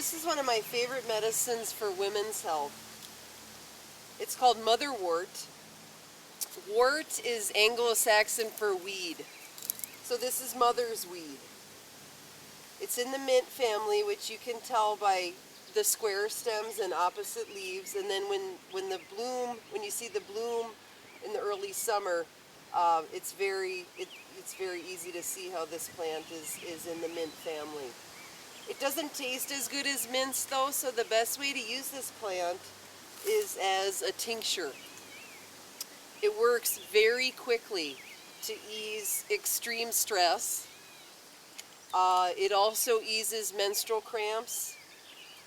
This is one of my favorite medicines for women's health. It's called Motherwort. Wort is Anglo-Saxon for weed. So this is mother's weed. It's in the mint family, which you can tell by the square stems and opposite leaves. And then when you see the bloom in the early summer, it's very easy to see how this plant is in the mint family. It doesn't taste as good as mints though, so the best way to use this plant is as a tincture. It works very quickly to ease extreme stress. It also eases menstrual cramps.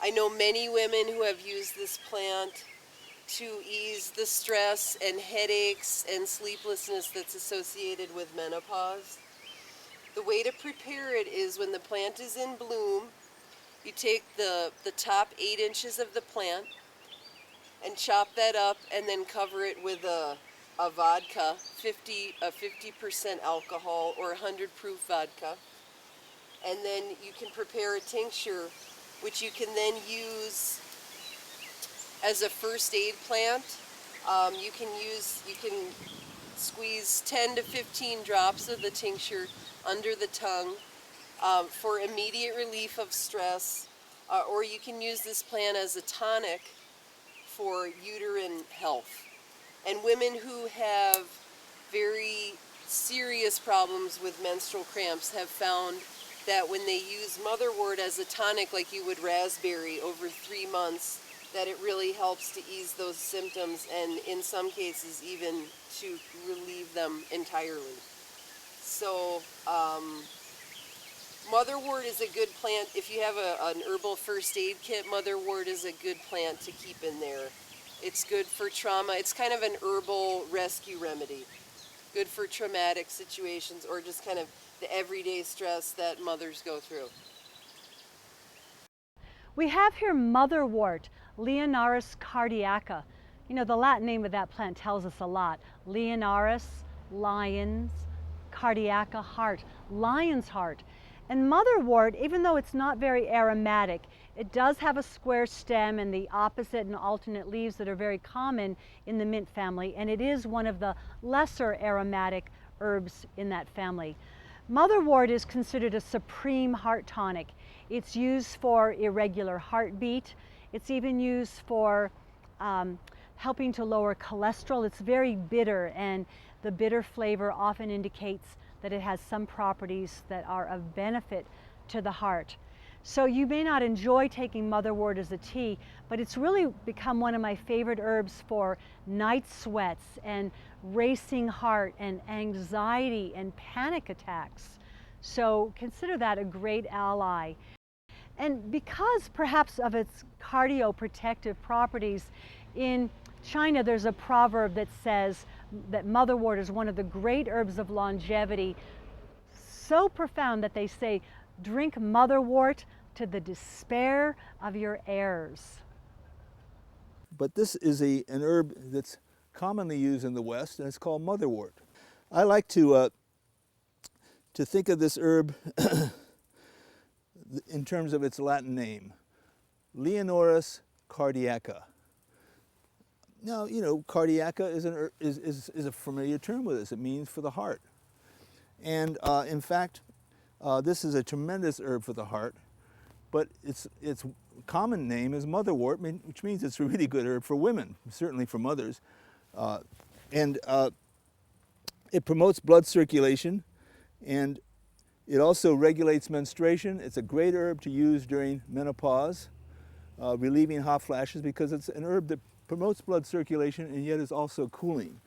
I know many women who have used this plant to ease the stress and headaches and sleeplessness that's associated with menopause. The way to prepare it is when the plant is in bloom, you take the top 8 inches of the plant and chop that up and then cover it with a vodka, 50% alcohol or 100 proof vodka. And then you can prepare a tincture which you can then use as a first aid plant. You can squeeze 10 to 15 drops of the tincture under the tongue for immediate relief of stress, or you can use this plant as a tonic for uterine health. And women who have very serious problems with menstrual cramps have found that when they use Motherwort as a tonic like you would raspberry over 3 months, that it really helps to ease those symptoms and in some cases even to relieve them entirely. So Motherwort is a good plant. If you have an herbal first aid kit, Motherwort is a good plant to keep in there. It's good for trauma. It's kind of an herbal rescue remedy. Good for traumatic situations or just kind of the everyday stress that mothers go through. We have here Motherwort, Leonurus cardiaca. You know, the Latin name of that plant tells us a lot. Leonurus, lions, cardiaca, heart, lion's heart. And Motherwort, even though it's not very aromatic, it does have a square stem and the opposite and alternate leaves that are very common in the mint family, and it is one of the lesser aromatic herbs in that family. Motherwort is considered a supreme heart tonic. It's used for irregular heartbeat. It's even used for helping to lower cholesterol. It's very bitter, and the bitter flavor often indicates that it has some properties that are of benefit to the heart. So you may not enjoy taking Motherwort as a tea, but it's really become one of my favorite herbs for night sweats and racing heart and anxiety and panic attacks. So consider that a great ally. And because perhaps of its cardioprotective properties, in China there's a proverb that says that Motherwort is one of the great herbs of longevity, so profound that they say, drink Motherwort to the despair of your heirs. But this is an herb that's commonly used in the West, and it's called Motherwort. I like to think of this herb in terms of its Latin name, Leonurus cardiaca. Now, you know, cardiaca is a familiar term with us. It means for the heart. And in fact, this is a tremendous herb for the heart, but its common name is Motherwort, which means it's a really good herb for women, certainly for mothers. And it promotes blood circulation, and it also regulates menstruation. It's a great herb to use during menopause, relieving hot flashes, because it's an herb that promotes blood circulation and yet is also cooling.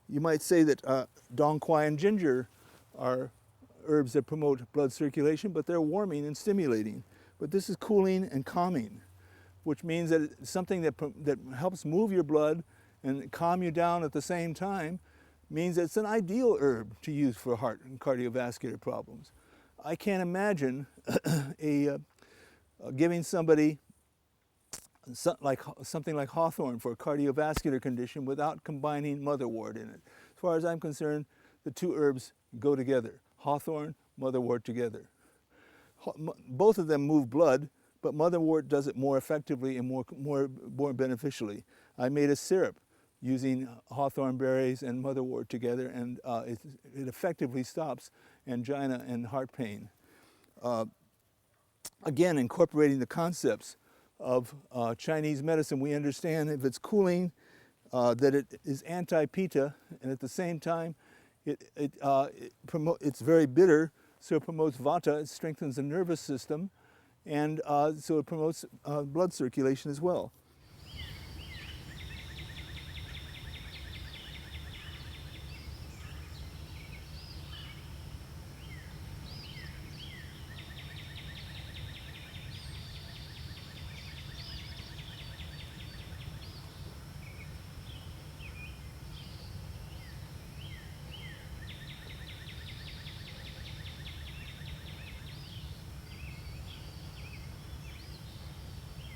You might say that dong quai and ginger are herbs that promote blood circulation, but they're warming and stimulating. But this is cooling and calming, which means that it's something that helps move your blood and calm you down at the same time, means it's an ideal herb to use for heart and cardiovascular problems. I can't imagine giving somebody something like hawthorn for a cardiovascular condition without combining Motherwort in it. As far as I'm concerned, the two herbs go together. Hawthorn, Motherwort together. Both of them move blood, but Motherwort does it more effectively and more beneficially. I made a syrup using hawthorn berries and Motherwort together, and it effectively stops angina and heart pain. Again, incorporating the concepts of Chinese medicine, we understand if it's cooling, that it is anti-pitta, and at the same time, it's very bitter, so it promotes vata, it strengthens the nervous system, and so it promotes blood circulation as well.